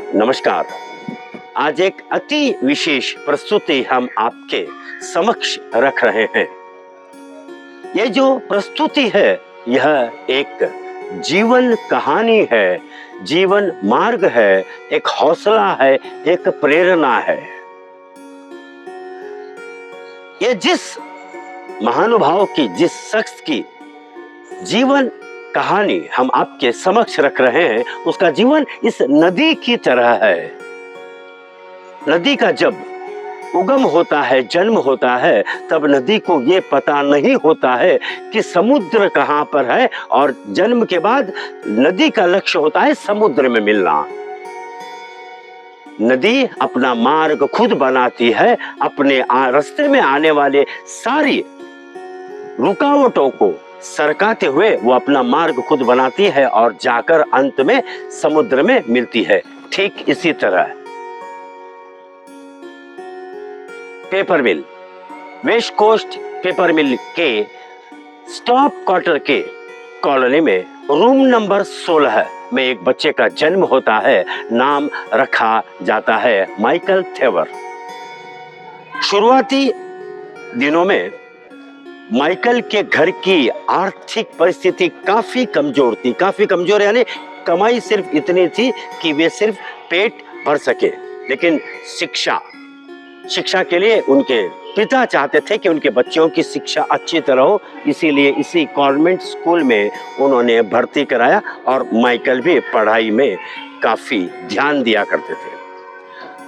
नमस्कार। आज एक अति विशेष प्रस्तुति हम आपके समक्ष रख रहे हैं। ये जो प्रस्तुति है यह एक जीवन कहानी है, जीवन मार्ग है, एक हौसला है, एक प्रेरणा है। ये जिस महानुभाव की, जिस शख्स की जीवन कहानी हम आपके समक्ष रख रहे हैं, उसका जीवन इस नदी की तरह है। नदी का जब उगम होता है, जन्म होता है, तब नदी को ये पता नहीं होता है कि समुद्र कहाँ पर है, और जन्म के बाद नदी का लक्ष्य होता है समुद्र में मिलना। नदी अपना मार्ग खुद बनाती है, अपने रास्ते में आने वाले सारी रुकावटों को सरकाते हुए वो अपना मार्ग खुद बनाती है और जाकर अंत में समुद्र में मिलती है। ठीक इसी तरह पेपर मिल, वेस्ट कोस्ट पेपर मिल के स्टॉप क्वार्टर के कॉलोनी में रूम नंबर 16 में एक बच्चे का जन्म होता है। नाम रखा जाता है माइकल थेवर। शुरुआती दिनों में माइकल के घर की आर्थिक परिस्थिति काफी कमजोर थी। काफी कमजोर यानी कमाई सिर्फ इतनी थी कि वे सिर्फ पेट भर सके, लेकिन शिक्षा के लिए उनके पिता चाहते थे कि उनके बच्चों की शिक्षा अच्छी तरह हो, इसीलिए इसी कॉन्वेंट स्कूल में उन्होंने भर्ती कराया और माइकल भी पढ़ाई में काफी ध्यान दिया करते थे।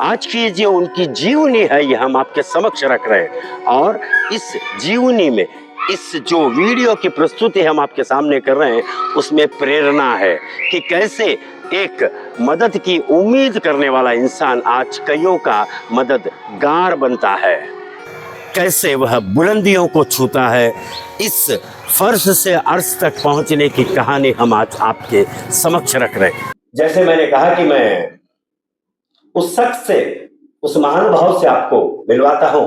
आज की जो उनकी जीवनी है ये हम आपके समक्ष रख रहे हैं, और इस जीवनी में इस जो वीडियो की प्रस्तुति हम आपके सामने कर रहे हैं उसमें प्रेरणा है कि कैसे एक मदद की उम्मीद करने वाला इंसान आज कईयों का मददगार बनता है, कैसे वह बुलंदियों को छूता है। इस फर्श से अर्श तक पहुंचने की कहानी हम आज आपके समक्ष रख रहे हैं। जैसे मैंने कहा कि मैं उस शख्स से, उस महानुभाव से आपको मिलवाता हूं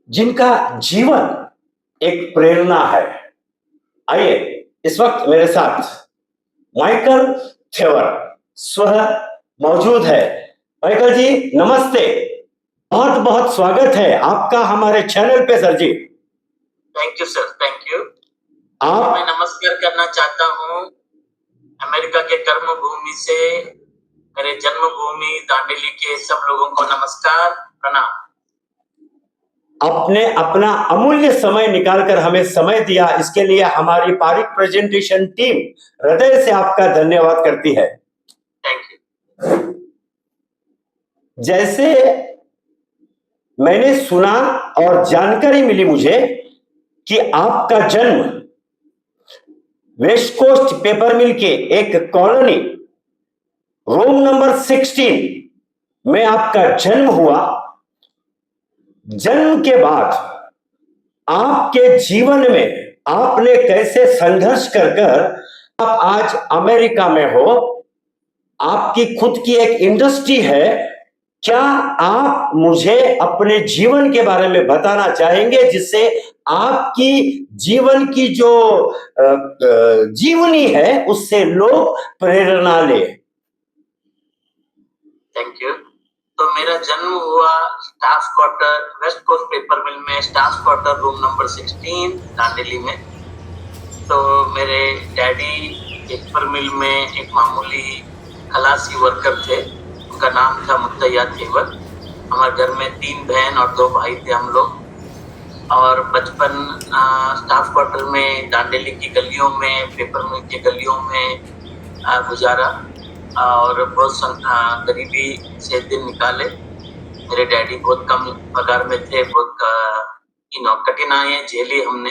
जिनका जीवन एक प्रेरणा है। आइए, इस वक्त मेरे साथ माइकल थेवर स्वयं मौजूद है। माइकल जी नमस्ते, बहुत बहुत स्वागत है आपका हमारे चैनल पे sir ji. Thank you sir, thank you. आप मैं नमस्कार करना चाहता हूँ अमेरिका के कर्म भूमि से मेरे जन्मभूमि दांडेली के सब लोगों को नमस्कार, प्रणाम। आपने अपना अमूल्य समय निकालकर हमें समय दिया, इसके लिए हमारी पारिक प्रेजेंटेशन टीम हृदय से आपका धन्यवाद करती है। Thank you. जैसे मैंने सुना और जानकारी मिली मुझे कि आपका जन्म वेस्ट कोस्ट पेपर मिल के एक कॉलोनी रूम नंबर 16 में आपका जन्म हुआ। जन्म के बाद आपके जीवन में आपने कैसे संघर्ष कर आप आज अमेरिका में हो, आपकी खुद की एक इंडस्ट्री है। क्या आप मुझे अपने जीवन के बारे में बताना चाहेंगे जिससे आपकी जीवन की जो जीवनी है उससे लोग प्रेरणा ले? Thank you. तो मेरा जन्म हुआ staff quarter, west coast paper mill में, staff quarter room number 16 Dandeli में। तो मेरे डैडी पेपर मिल में एक मामूली खलासी वर्कर थे, उनका नाम था मुत्तैया थेवर। हमारे घर में 3 बहन और 2 भाई थे हम लोग, और बचपन स्टाफ क्वार्टर में दांडेली की गलियों में, पेपर मिल की गलियों में गुजारा, और बहुत गरीबी से दिन निकाले। मेरे डैडी बहुत कम पगार में थे, बहुत कठिनाइयां झेली हमने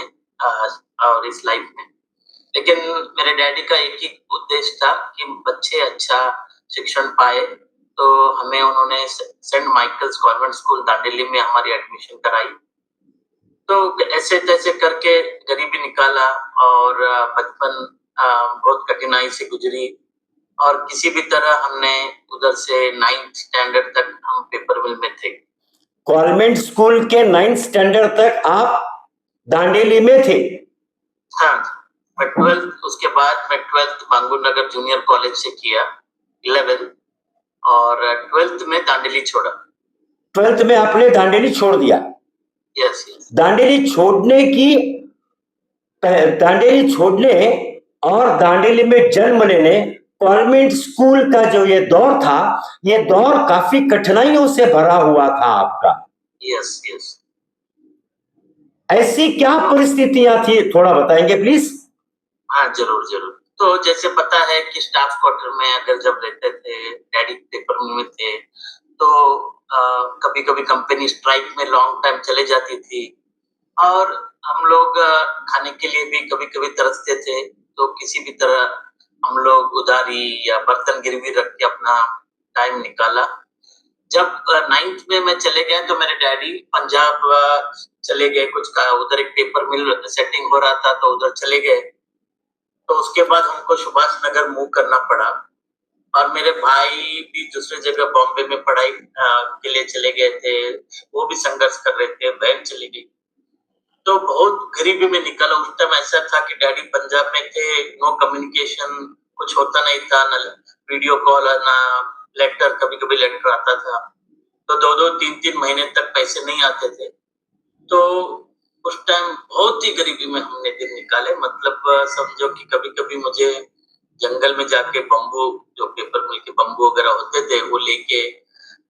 और इस लाइफ में। लेकिन मेरे डैडी का एक ही उद्देश्य था कि बच्चे अच्छा शिक्षण पाए, तो हमें उन्होंने saint Michael's convent school Dandeli में हमारी एडमिशन कराई। तो ऐसे तैसे करके गरीबी निकाला, और बचपन बहुत कठिनाई से गुजरी, और किसी भी तरह हमने उधर से 9th स्टैंडर्ड तक हम पेपर मिल में थे। कॉन्वेंट स्कूल के 9th स्टैंडर्ड तक आप दांडेली में थे? हाँ, मैं 12th, उसके बाद मैं 12th बांगुर नगर जूनियर कॉलेज से किया, 11th, और 12th में दांडेली छोड़ा। 12th में आपने दांडेली छोड़ दिया। Yes yes. दांडेली छोड़ने और दांडेली में जन्म लेने, कॉन्वेंट स्कूल का जो ये दौर था, ये दौर काफी कठिनाइयों से भरा हुआ था आपका। Yes yes. ऐसी क्या परिस्थितियां थी, थोड़ा बताएंगे प्लीज? हाँ जरूर जरूर। तो जैसे पता है कि स्टाफ क्वार्टर में अगर जब रहते थे, डैडी पेपर मिल में थे, तो कभी कभी कंपनी स्ट्राइक में लॉन्ग टाइम चले जाती थी और हम लोग खाने के लिए भी कभी कभी तरसते थे। तो किसी भी तरह हम लोग उधारी या बर्तन गिरवी रख के अपना टाइम निकाला। जब 9th में मैं चले गए तो मेरे डैडी पंजाब चले गए, कुछ का उधर एक पेपर मिल सेटिंग हो रहा था तो उधर चले गए। तो उसके बाद हमको सुभाष नगर मूव करना पड़ा और मेरे भाई भी दूसरी जगह बॉम्बे में पढ़ाई के लिए चले गए थे, वो भी संघर्ष कर रहे थे, बहन चली गई। तो बहुत गरीबी में निकला। उस टाइम ऐसा था कि डैडी पंजाब में थे, नो कम्युनिकेशन, कुछ होता नहीं था, ना वीडियो कॉल ना लेटर, कभी कभी लेटर आता था तो 2-2 3-3 महीने तक पैसे नहीं आते थे। तो उस टाइम बहुत ही गरीबी में हमने दिन निकाले। मतलब समझो कि कभी कभी मुझे जंगल में जाके बम्बू, जो पेपर मिल के बम्बू वगैरह होते थे, वो लेके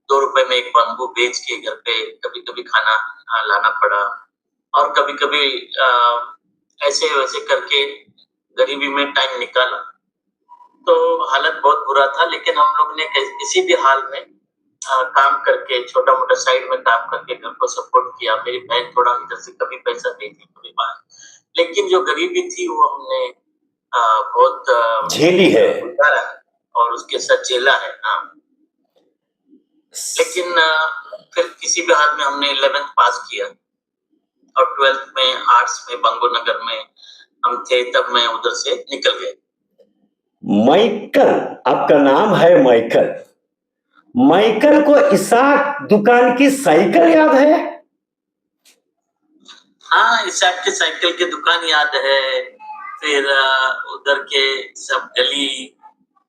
2 रुपए में एक बम्बू बेच के घर पे कभी कभी खाना लाना पड़ा। और कभी कभी ऐसे वैसे करके गरीबी में टाइम निकाला। तो हालत बहुत बुरा था, लेकिन हम लोग ने किसी भी हाल में काम करके, छोटा मोटा साइड में काम करके घर को सपोर्ट किया। मेरी बहन थोड़ा इधर से कभी पैसा देती कभी बाहर, लेकिन जो गरीबी थी वो हमने बहुत झेली है गुजारा और उसके साथ झेला है। हाँ, लेकिन फिर किसी भी हाल में हमने 11th पास किया और 12th में आर्ट्स में बंगो नगर में हम थे, तब मैं उधर से निकल गए। माइकल, आपका नाम है माइकल। माइकल को इसाक दुकान की साइकिल याद है? हाँ, इसाक के साइकिल की दुकान याद है। फिर उधर के सब गली,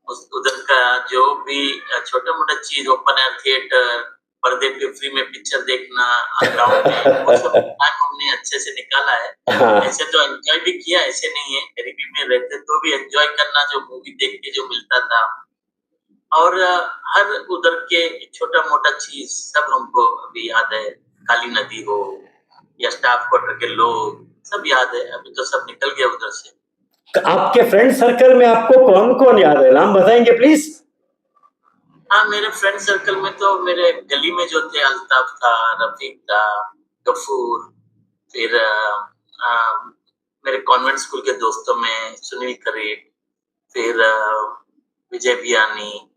उधर का जो भी छोटा मोटा चीज, ओपन एयर थिएटर, पर्दे पे फ्री में पिक्चर देखना ग्राउंड में, वो सब टाइम हमने अच्छे से निकाला है। हाँ। ऐसे तो एंजॉय भी किया, ऐसे नहीं है, गरीबी में रहते तो भी एंजॉय करना, जो मूवी देख के जो मिलता था और हर उधर के छोटा मोटा चीज सब हमको अभी याद है। काली नदी हो या स्टाफ क्वार्टर के लोग, सब याद है। अभी तो सब निकल गया उधर से। आपके फ्रेंड सर्कल में आपको कौन कौन याद है, नाम बताएंगे प्लीज? हाँ, मेरे फ्रेंड सर्कल में तो मेरे गली में जो थे, अल्ताफ था, रफीक था, गफूर, फिर मेरे कॉन्वेंट स्कूल के दोस्तों में सुनील करीब, फिर विजय बियानी,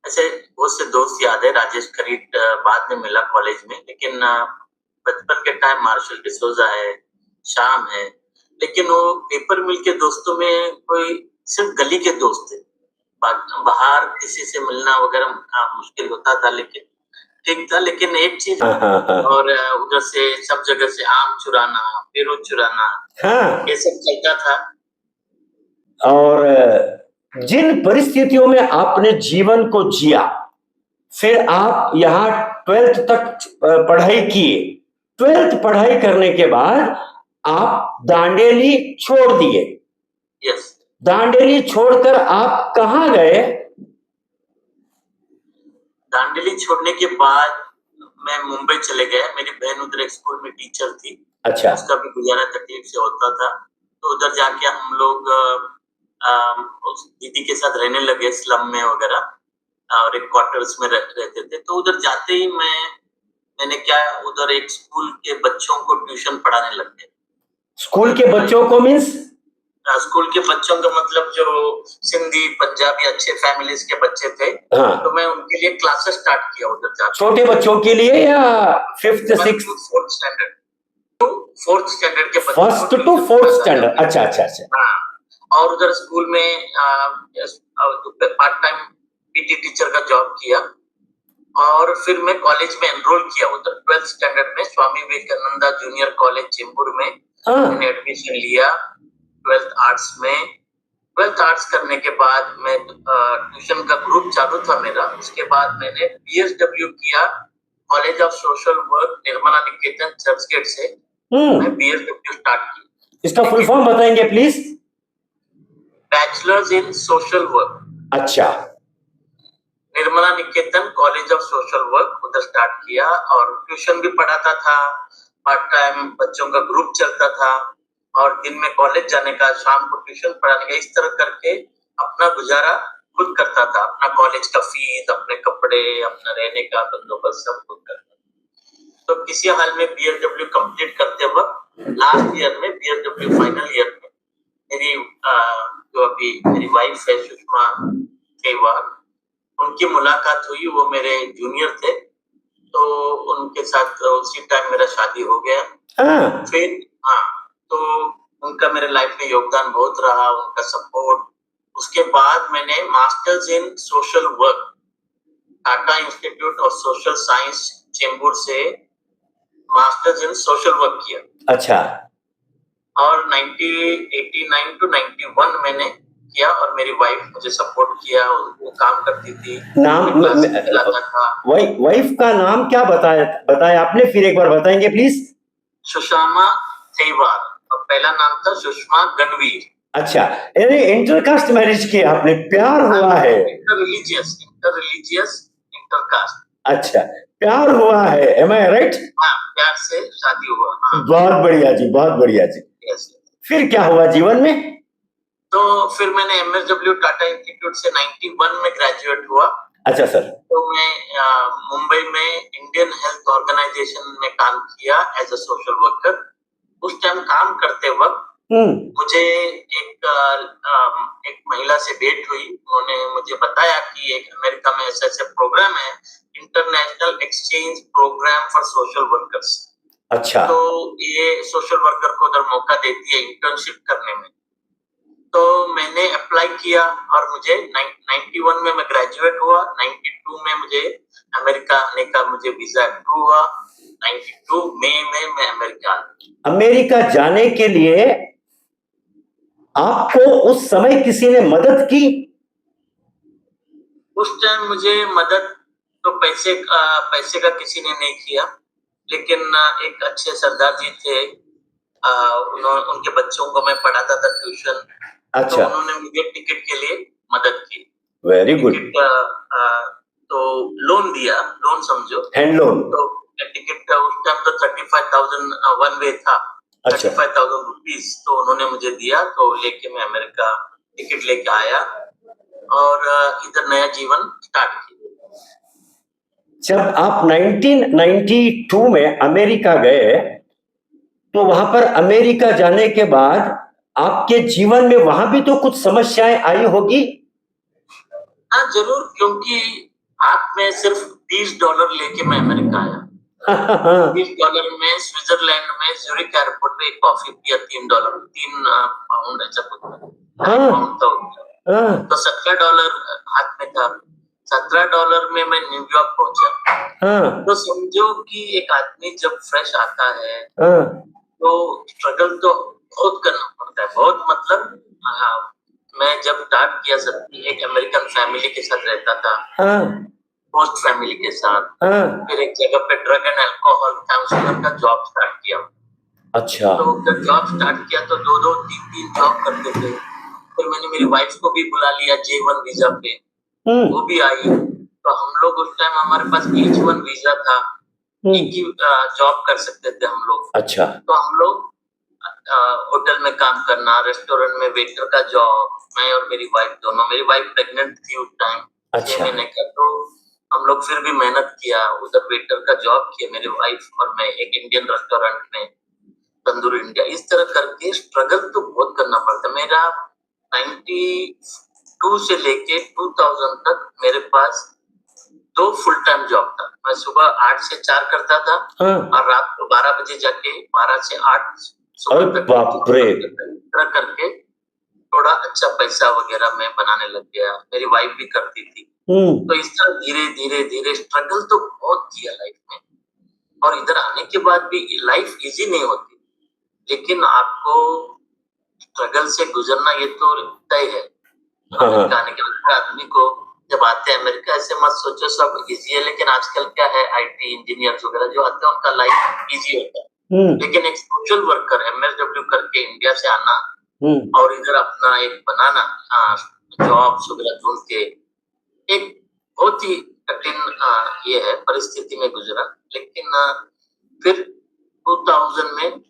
ऐसे बहुत से दोस्त याद है। राजेश खरीद बाद में मिला कॉलेज में, लेकिन बचपन के टाइम मार्शल डिसोजा है, शाम है। लेकिन वो पेपर मिल के दोस्तों में कोई सिर्फ गली के दोस्त थे, बाहर किसी से मिलना वगैरह मुश्किल होता था, लेकिन ठीक था। लेकिन एक चीज और उधर से सब जगह से आम चुराना, पेरू चुराना, ये सब चलता था। और जिन परिस्थितियों में आपने जीवन को जिया, फिर आप यहाँ 12th तक पढ़ाई किए। 12th पढ़ाई करने के बाद आप दांडेली छोड़ दिए। यस। दांडेली छोड़कर आप कहाँ गए? दांडेली छोड़ने के बाद मैं मुंबई चले गया। मेरी बहन उधर एक स्कूल में टीचर थी। अच्छा। उसका भी गुजारा तकलीफ से होता था, तो उधर जाके हम लोग उस दीदी के साथ रहने लगे स्लम में वगैरह, और एक क्वार्टर्स में रहते थे। तो उधर जाते ही मैंने क्या, उधर एक स्कूल के बच्चों को ट्यूशन पढ़ाने लग गए। स्कूल के बच्चों को मीन्स? स्कूल के बच्चों का मतलब जो सिंधी पंजाबी अच्छे फैमिलीज के बच्चे थे। हाँ। तो मैं उनके लिए क्लासेस स्टार्ट किया उधर जाकर। छोटे बच्चों के लिए या 5th 6th 4th standard to 4th standard के बच्चों? 1st to 4th standard. अच्छा अच्छा अच्छा। हाँ, और उधर स्कूल में पार्ट टाइम पीटी टीचर का जॉब किया और फिर मैं कॉलेज में एनरोल किया उधर 12th स्टैंडर्ड में, स्वामी विवेकानंदा जूनियर कॉलेज चेंबूर में मैंने एडमिशन लिया 12th आर्ट्स में। ट्वेल्थ आर्ट्स करने के बाद मैं ट्यूशन का ग्रुप चालू था मेरा। उसके बाद मैंने बीएसडब्ल्यू किया, college of social work, Nirmala Niketan Churchgate से मैं बीएसडब्ल्यू स्टार्ट की। इसका फुल फॉर्म बताएंगे please? Bachelors in social work. अच्छा, Nirmala Niketan college of social work, उधर स्टार्ट किया और ट्यूशन भी पढ़ाता था, पार्ट टाइम बच्चों का ग्रुप चलता था और दिन में कॉलेज जाने का, शाम को ट्यूशन पढ़ाने का, इस तरह करके अपना गुजारा खुद करता था। अपना कॉलेज का फीस, अपने कपड़े, अपना रहने का बंदोबस्त सब खुद करता था। तो किसी हाल में बीएसडब्ल्यू कंप्लीट करते वक्त लास्ट ईयर में, बीएसडब्ल्यू फाइनल ईयर में, मेरी जो अभी मेरी वाइफ है सुषमा सेहवाग, उनकी मुलाकात हुई। वो मेरे जूनियर थे, तो उनके साथ उसी टाइम मेरा शादी हो गया। फिर तो उनका मेरे लाइफ में योगदान बहुत रहा, उनका सपोर्ट। उसके बाद मैंने masters in social work Tata institute of social science Chembur से मास्टर्स इन सोशल वर्क किया। अच्छा। और 1989 टू 91 मैंने किया और मेरी वाइफ मुझे सपोर्ट किया, वो काम करती थी। नाम वाइफ का नाम क्या बताया आपने? फिर एक बार बताएंगे प्लीज? सुषमा सेहवाग, और पहला नाम था सुषमा गणवीर। अच्छा, यानी इंटरकास्ट मैरिज किया आपने, प्यार हुआ है? इंटररिलीजियस इंटरकास्ट। अच्छा, प्यार हुआ है, एम आई राइट? हाँ, प्यार से शादी हुआ। हाँ। बहुत बढ़िया जी, बहुत बढ़िया जी। फिर क्या हुआ जीवन में? तो फिर मैंने एमएसडब्ल्यू टाटा इंस्टीट्यूट से 91 में ग्रेजुएट हुआ। अच्छा सर। तो मैं मुंबई में इंडियन हेल्थ ऑर्गेनाइजेशन में काम किया एज अ सोशल वर्कर। उस टाइम काम करते वक्त मुझे एक महिला से भेंट हुई। उन्होंने मुझे बताया कि एक अमेरिका में ऐसे ऐसे प्रोग्राम है, international exchange programme for social workers. अच्छा। तो ये सोशल वर्कर को उधर मौका देती है इंटर्नशिप करने में। तो मैंने अप्लाई किया और मुझे 91 में मैं ग्रेजुएट हुआ। 92 में मुझे अमेरिका आने का मुझे वीजा अप्रूव हुआ। 92 मई में मैं अमेरिका जाने के लिए आपको उस समय किसी ने मदद की? उस टाइम मुझे मदद तो पैसे का किसी ने नहीं किया, लेकिन एक अच्छे सरदार जी थे, उनके बच्चों को मैं पढ़ाता था ट्यूशन। अच्छा। तो उन्होंने मुझे टिकट के लिए मदद की। Very good. तो लोन दिया, लोन समझो, हैंड लोन। तो टिकट उस टाइम तो 35,000 वन वे था। अच्छा। 35,000 रुपीज तो उन्होंने मुझे दिया। तो लेके मैं अमेरिका टिकट लेके आया और इधर नया जीवन स्टार्ट किया। जब आप 1992 में अमेरिका गए, तो वहां पर अमेरिका जाने के बाद आपके जीवन में वहां भी तो कुछ समस्याएं आई होगी? हाँ जरूर, क्योंकि हाथ में सिर्फ $20 लेके मैं अमेरिका आया। $20 में स्विट्जरलैंड में ज़ुरिक एयरपोर्ट पे एक कॉफी पिया, $3, 3 पाउंड ऐसा कुछ, पाउंड था। तो $17 हाथ में था। $17 में मैं न्यूयॉर्क पहुंचा। तो समझो कि एक आदमी जब फ्रेश आता है तो स्ट्रगल तो बहुत करना पड़ता है, बहुत। मतलब मैं जब स्टार्ट किया सब एक अमेरिकन फैमिली के साथ रहता था, होस्ट फैमिली के साथ। फिर एक जगह पे ड्रग एंड अल्कोहल काउंसलर का जॉब स्टार्ट किया। अच्छा। तो जब जॉब स्टार्ट किया तो 2-2, 3-3 जॉब करते थे। फिर मैंने मेरी वाइफ को भी बुला लिया J1 वीजा पे, वो भी आई। तो हम लोग उस टाइम हमारे पास H1 वीजा था, एक ही जॉब कर सकते थे हम लोग। अच्छा। तो हम लोग होटल में काम करना, रेस्टोरेंट में वेटर का जॉब, मैं और मेरी वाइफ दोनों। मेरी वाइफ प्रेग्नेंट थी उस टाइम, 6 महीने का। तो हम लोग फिर भी मेहनत किया, उधर वेटर का जॉब किया मेरी वाइफ और मैं, एक इंडियन रेस्टोरेंट में, तंदूरी इंडिया। इस तरह करके स्ट्रगल तो बहुत करना पड़ता। मेरा 92 से लेके 2000 तक मेरे पास 2 फुल टाइम जॉब था। मैं सुबह 8 से 4 करता था और रात को 12 बजे जाके 12 से 8 बाप रे। करके थोड़ा अच्छा पैसा वगैरह मैं बनाने लग गया। मेरी वाइफ भी करती थी। तो इस तरह धीरे धीरे धीरे स्ट्रगल तो बहुत किया लाइफ में। और इधर आने के बाद भी लाइफ इजी नहीं होती, लेकिन आपको स्ट्रगल से गुजरना ये तो तय है। हाँ अमेरिका आने के बाद आदमी को जब आते हैं अमेरिका, ऐसे मत सोचो सब इजी है, लेकिन आजकल क्या है, आईटी इंजीनियर्स वगैरह जो आते हैं उनका लाइफ इजी होता है। लेकिन एक सोशल वर्कर एमएसडब्ल्यू करके इंडिया से आना और इधर अपना एक बनाना जॉब्स वगैरह ढूंढ के, एक बहुत ही कठिन ये है परिस्थिति में गुजरा। लेकिन फिर 2000 में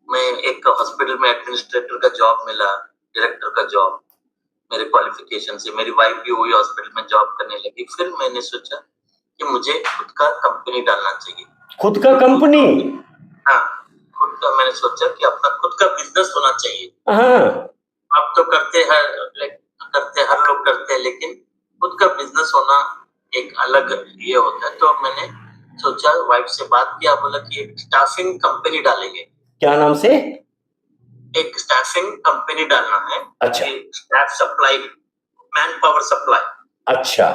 मैं एक हॉस्पिटल में एडमिनिस्ट्रेटर का जॉब मिला, डायरेक्टर का जॉब, मेरे क्वालिफिकेशन से। मेरी वाइफ भी वही हॉस्पिटल में जॉब करने लगी। फिर मैंने सोचा कि मुझे खुद का कंपनी डालना चाहिए। खुद का कंपनी? हाँ, खुद का। मैंने सोचा कि अपना खुद का बिजनेस होना चाहिए। हाँ, अब तो करते हर लोग करते हैं, लेकिन खुद का बिजनेस होना एक अलग ये होता है। तो मैंने सोचा, वाइफ से बात किया, बोला कि एक स्टाफिंग कंपनी डालेंगे। क्या नाम से? एक स्टाफिंग कंपनी डालना है। अच्छा। Staff supply, man power supply. अच्छा।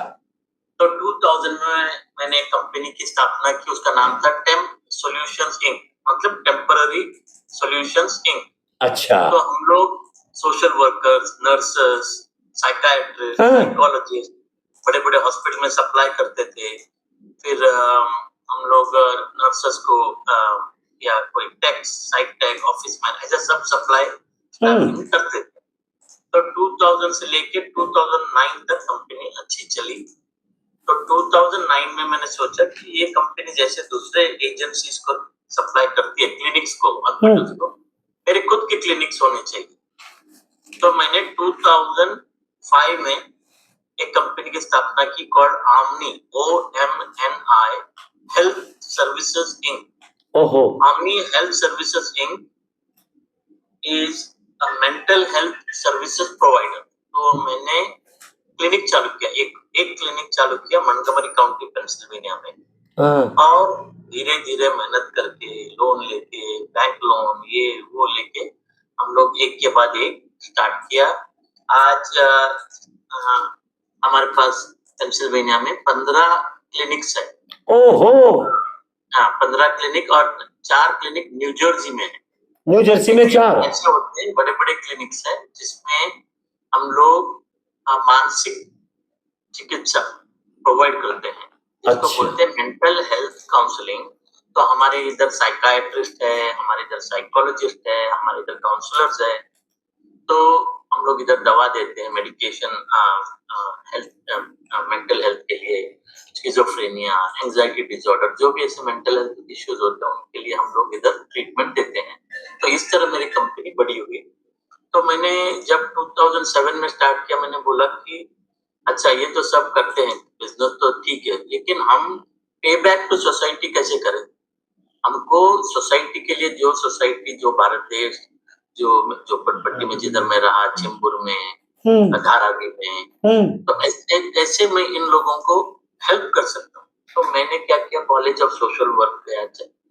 तो 2000 में मैंने एक कंपनी की स्थापना की, उसका नाम था टेम्प सॉल्यूशंस इंक, मतलब टेम्पररी सॉल्यूशंस इंक। अच्छा। तो हम लोग social workers, nurses, psychiatrist, psychologist बड़े बड़े हॉस्पिटल में सप्लाई करते थे। फिर हम लोग नर्सेस को या कोई tax, site tag, office man, ऐसा सब सप्लाई करते थे। तो 2000 से लेके 2009 तक कंपनी अच्छी चली। तो 2009 में मैंने सोचा कि ये कंपनी जैसे दूसरे एजेंसीज को सप्लाई करती है, क्लिनिक्स को, हॉस्पिटल्स को, मेरे खुद के क्लिनिक्स होने चाहिए। तो मैंने 2005 में एक कंपनी की स्थापना की, called Omni, OMNI health services Inc. ओहो। Omni health services Inc is a mental health services provider. तो मैंने क्लिनिक चालू किया, एक क्लिनिक चालू किया मंटगोमरी काउंटी, पेंसिल्वेनिया में। और धीरे धीरे मेहनत करके, लोन लेके, बैंक लोन ये वो लेके, हम लोग एक के बाद एक स्टार्ट किया। आज हमारे पास पेंसिल्वेनिया में 15 क्लिनिक्स है। ओहो। हाँ, 15 क्लिनिक, और 4 क्लिनिक न्यू जर्सी में है। न्यू जर्सी में 4 ऐसे होते हैं बड़े बड़े क्लिनिक्स है, जिसमें हम लोग मानसिक चिकित्सा प्रोवाइड करते हैं, जिसको बोलते हैं मेंटल हेल्थ काउंसलिंग। तो हमारे इधर साइकियाट्रिस्ट है, हमारे इधर साइकोलॉजिस्ट है, हमारे इधर काउंसलर्स है। तो हम लोग इधर दवा देते हैं, मेडिकेशन, मेंटल हेल्थ के लिए, स्किज़ोफ्रेनिया, एंजाइटी डिसऑर्डर, जो भी ऐसे मेंटल हेल्थ इश्यूज होते हैं उनके लिए हम लोग इधर ट्रीटमेंट देते हैं। तो इस तरह मेरी कंपनी बड़ी हुई। तो मैंने जब 2007 में स्टार्ट किया, मैंने बोला कि अच्छा, ये तो सब करते हैं, बिजनेस तो ठीक है, लेकिन हम पे बैक टू सोसाइटी कैसे करें? हमको सोसाइटी के लिए, जो सोसाइटी, जो भारत देश, जो पटपट्टी में जिधर मैं रहा, चिंबुर में, धारावी में, तो ऐसे मैं इन लोगों को हेल्प कर सकता हूँ। तो मैंने क्या किया, कॉलेज ऑफ सोशल वर्क गया,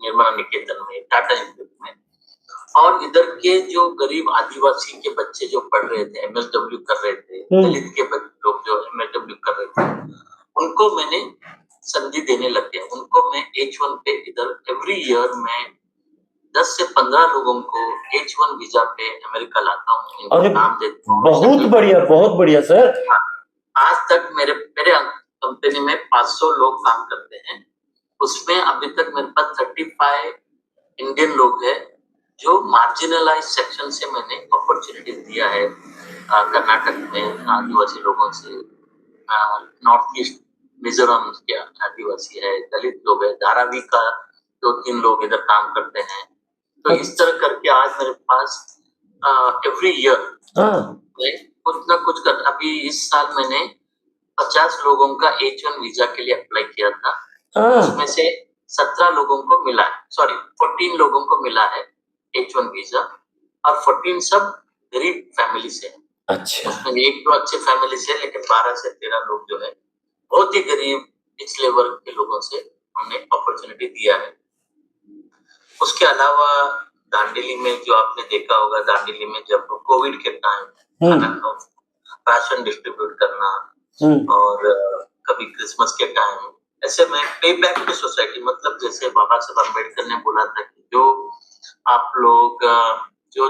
निर्मला निकेतन में, टाटा इंस्टीट्यूट में, और इधर के जो गरीब आदिवासी के बच्चे जो पढ़ रहे थे, एमएसडब्ल्यू कर रहे थे, दलित के लोग जो एमएसडब्ल्यू कर रहे थे, उनको मैंने संधि देने लग गया। उनको मैं H1 पे इधर एवरी ईयर मैं 10 से 15 लोगों को H1 वीजा पे अमेरिका लाता हूँ, इनको काम देता हूँ। बहुत बढ़िया सर। आज तक मेरे कंपनी में 500 लोग काम करते हैं। उसमें अभी तक मेरे पास 35 इंडियन लोग हैं, जो मार्जिनलाइज सेक्शन से मैंने अपॉर्चुनिटी दिया है। कर्नाटक में आदिवासी लोगों से, नॉर्थ ईस्ट मिजोरम के आदिवासी है, दलित लोग है, धारावी का 2-3 लोग इधर काम करते हैं। तो इस तरह करके आज मेरे पास एवरी ईयर कुछ ना कुछ कर। अभी इस साल मैंने 50 लोगों का H1 वीजा के लिए अप्लाई किया था। उसमें से 17 लोगों को मिला है, 14 लोगों को मिला है H1 वीजा, और 14 सब गरीब फैमिली से। अच्छा। उसमें एक तो अच्छे फैमिली से, लेकिन 12 से 13 लोग जो है बहुत ही गरीब पिछले वर्ग के लोगों से हमने अपॉर्चुनिटी दिया है। उसके अलावा दांडेली में जो आपने देखा होगा, दांडेली में जब कोविड के टाइम राशन डिस्ट्रीब्यूट करना, और कभी क्रिसमस के टाइम, ऐसे में पे बैक टू सोसाइटी, मतलब जैसे बाबा साहब अम्बेडकर ने बोला था कि जो आप लोग जो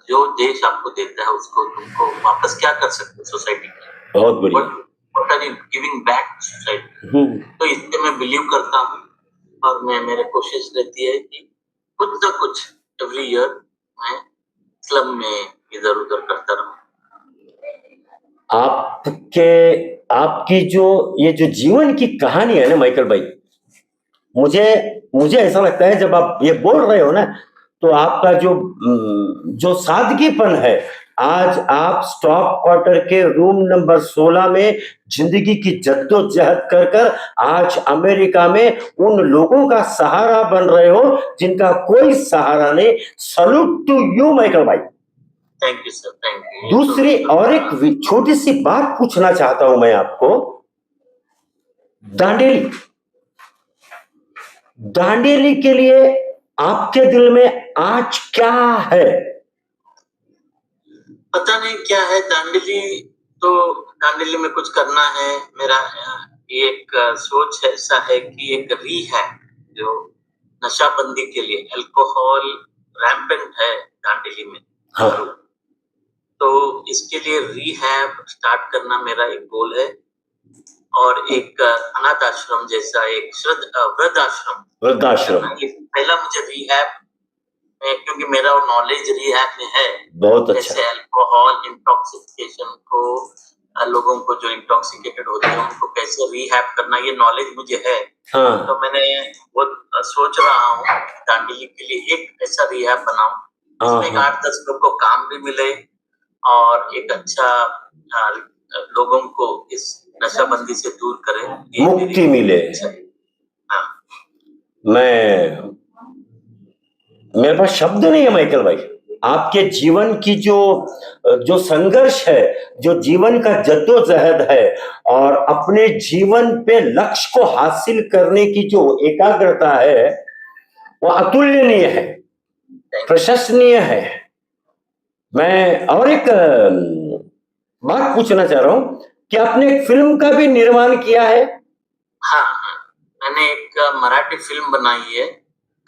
जो देश आपको देता है उसको तुमको वापस क्या कर सकते हो सोसाइटी के लिए? बहुत बढ़िया। What are you giving back to society? तो इससे मैं बिलीव करता हूँ और मेरे कोशिश रहती है कि कुछ ना कुछ एवरी ईयर मैं स्लम में इधर उधर करता रहूं। आपकी जो ये जो जीवन की कहानी है ना माइकल भाई, मुझे मुझे ऐसा लगता है जब आप ये बोल रहे हो ना, तो आपका जो सादगीपन है, आज आप स्टॉप क्वार्टर के रूम नंबर 16 में जिंदगी की जद्दोजहद कर कर आज अमेरिका में उन लोगों का सहारा बन रहे हो जिनका कोई सहारा नहीं। सल्यूट टू यू माइकल भाई। Thank you sir, thank you. दूसरी और एक छोटी सी बात पूछना चाहता हूं मैं आपको। दांडेली के लिए आपके दिल में आज क्या है? पता नहीं क्या है दांडेली, तो दांडेली में कुछ करना है। मेरा एक सोच ऐसा है कि एक रिहैब जो नशाबंदी के लिए, अल्कोहल रैम्पेंट है दांडेली में। हाँ। तो इसके लिए रिहैब स्टार्ट करना मेरा एक गोल है, और एक अनाथ आश्रम जैसा एक वृद्धाश्रम पहला मुझे रिहैब, क्योंकि मेरा नॉलेज रिहैब में है। बहुत अच्छा। जैसे अल्कोहल इंटॉक्सिकेशन को, लोगों को जो इंटॉक्सिकेटेड होते हैं उनको कैसे रिहैब करना, ये नॉलेज मुझे है। हाँ। तो मैंने वो सोच रहा हूँ दांडेली के लिए एक ऐसा रिहैब बनाऊं जिसमें 8-10 लोग को काम भी मिले और एक अच्छा लोगों को इस नशाबंदी से दूर करे, मुक्ति मिले। हाँ। मेरे पास शब्द नहीं है माइकल भाई। आपके जीवन की जो संघर्ष है, जो जीवन का जद्दोजहद है, और अपने जीवन पे लक्ष्य को हासिल करने की जो एकाग्रता है, वो अतुलनीय है, प्रशंसनीय है। मैं और एक बात पूछना चाह रहा हूं कि आपने एक फिल्म का भी निर्माण किया है। हाँ, मैंने एक मराठी फिल्म बनाई है,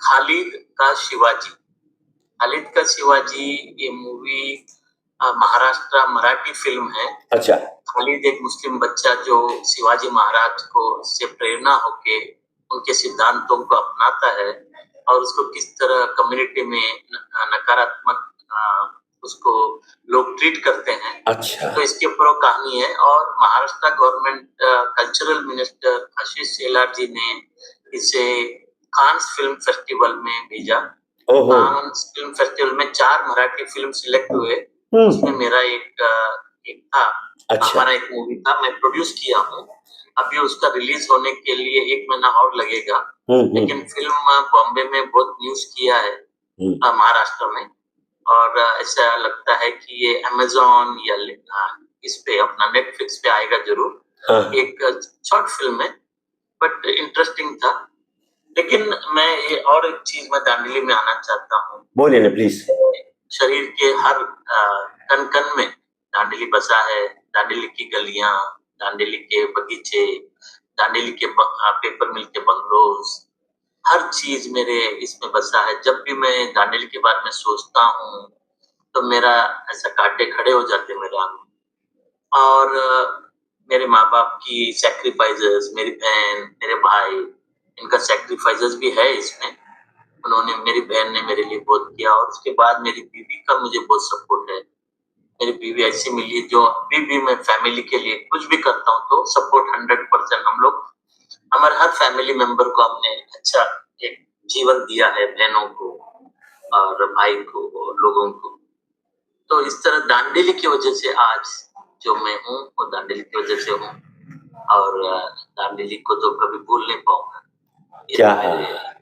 खालिद का शिवाजी। खालिद का शिवाजी ये मूवी महाराष्ट्र मराठी फिल्म है। अच्छा। खालिद एक मुस्लिम बच्चा जो शिवाजी महाराज को से प्रेरणा होके उनके सिद्धांतों को अपनाता है और उसको किस तरह कम्युनिटी में नकारात्मक उसको लोग ट्रीट करते हैं। अच्छा। तो इसके ऊपर कहानी है, और Maharashtra government cultural minister Ashish Shelar जी ने इसे कांस फिल्म फेस्टिवल में भेजा। कांस फिल्म फेस्टिवल में 4 मराठी फिल्म सिलेक्ट हुए, उसमें मेरा एक था। अच्छा। हमारा एक मूवी था, मैं प्रोड्यूस किया हूँ। अभी उसका रिलीज होने के लिए 1 महीना और लगेगा, लेकिन फिल्म बॉम्बे में बहुत न्यूज किया है महाराष्ट्र में, और ऐसा लगता है कि ये अमेज़न या इस पे अपना नेटफ्लिक्स पे आएगा जरूर। हाँ। एक शॉर्ट फिल्म है, बट इंटरेस्टिंग था। लेकिन मैं ये और एक चीज मैं दांडेली में आना चाहता हूँ। बोलिए ना प्लीज। शरीर के हर कण कण में दांडेली बसा है। दांडेली की गलियां, दांडेली के बगीचे, दांडेली के पेपर मिल के बंगलोज, हर चीज मेरे इसमें बसा है। जब भी मैं दांडेली के बारे में सोचता हूँ तो मेरा ऐसा कांटे खड़े हो जाते मेरे आंखों। और मेरे माँ बाप की सैक्रिफाइसेस, मेरी बहन, मेरे भाई, इनका सैक्रिफाइसेस भी है इसमें। उन्होंने, मेरी बहन ने मेरे लिए बहुत किया, और उसके बाद मेरी बीवी का मुझे बहुत सपोर्ट है। मेरी बीवी ऐसी मिली जो अभी भी मैं फैमिली के लिए कुछ भी करता हूँ तो सपोर्ट 100%। हम लोग, हमारे हर फैमिली मेंबर को हमने अच्छा एक जीवन दिया है, बहनों को और भाई को और लोगों को। तो इस तरह दांडेली की वजह से आज जो मैं हूँ वो दांडेली की वजह से हूँ, और दांडेली को तो कभी भूल नहीं पाऊंगा।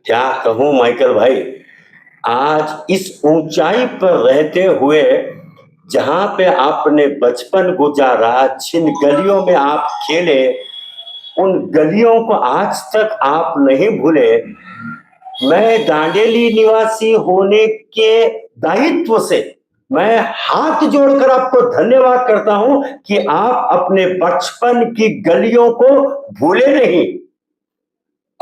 क्या कहूँ माइकल भाई, आज इस ऊंचाई पर रहते हुए जहां पे आपने बचपन गुजारा, जिन गलियों में आप खेले, उन गलियों को आज तक आप नहीं भूले। मैं दांडेली निवासी होने के दायित्व से मैं हाथ जोड़कर आपको धन्यवाद करता हूं कि आप अपने बचपन की गलियों को भूले नहीं,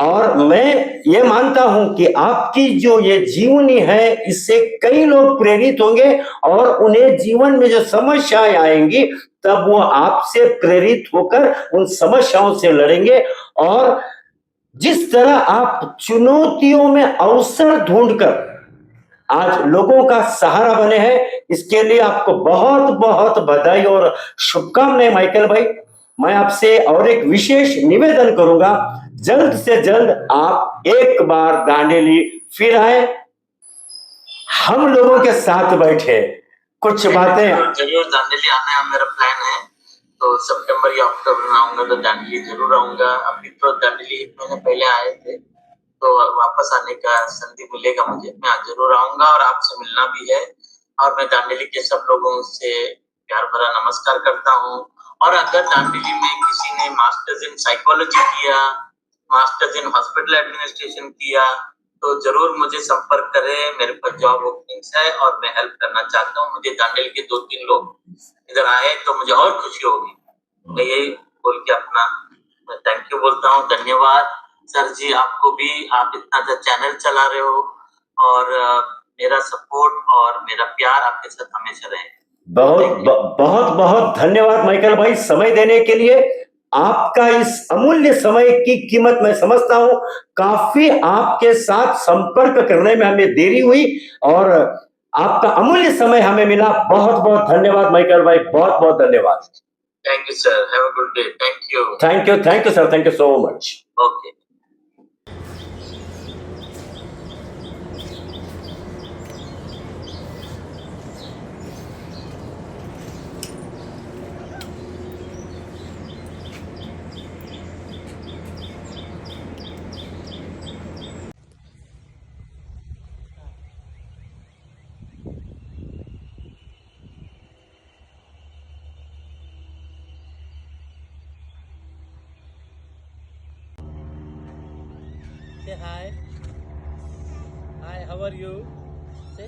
और मैं ये मानता हूं कि आपकी जो ये जीवनी है इससे कई लोग प्रेरित होंगे और उन्हें जीवन में जो समस्याएं आएंगी तब वो आपसे प्रेरित होकर उन समस्याओं से लड़ेंगे। और जिस तरह आप चुनौतियों में अवसर ढूंढकर आज लोगों का सहारा बने हैं, इसके लिए आपको बहुत बहुत बधाई और शुभकामनाएं माइकल भाई। मैं आपसे और एक विशेष निवेदन करूंगा, जल्द से जल्द आप एक बार दांडेली फिर आए, हम लोगों के साथ बैठे कुछ बातें। जरूर दांडेली आना है, मेरा प्लान है। तो सितंबर या अक्टूबर में आऊंगा तो दांडेली जरूर आऊंगा। अभी तो दांडेली 1 महीने पहले आए थे, तो वापस आने का संधि मिलेगा मुझे, मैं जरूर आऊंगा और आपसे मिलना भी है। और मैं दांडेली के सब लोगों से प्यार भरा नमस्कार करता हूँ। और अगर दांडेली में किसी ने मास्टर्स इन साइकोलॉजी किया, मास्टर्स इन हॉस्पिटल एडमिनिस्ट्रेशन किया, तो जरूर मुझे संपर्क करें। मेरे पास जॉब ओपनिंग्स है और मैं हेल्प करना चाहता हूँ। मुझे दांडेली के 2-3 लोग इधर आए तो मुझे और खुशी होगी। मैं यही बोल के अपना मैं थैंक यू बोलता हूँ। धन्यवाद सर जी, आपको भी। आप इतना अच्छा चैनल चला रहे हो और मेरा सपोर्ट और मेरा प्यार आपके साथ हमेशा रहे। बहुत बहुत धन्यवाद माइकल भाई समय देने के लिए। आपका इस अमूल्य समय की कीमत मैं समझता हूं। काफी आपके साथ संपर्क करने में हमें देरी हुई और आपका अमूल्य समय हमें मिला। बहुत बहुत धन्यवाद माइकल भाई, बहुत बहुत धन्यवाद। Thank you sir, have a good day. Thank you sir, thank you so much. Okay. Say hi. Hi, how are you? Say.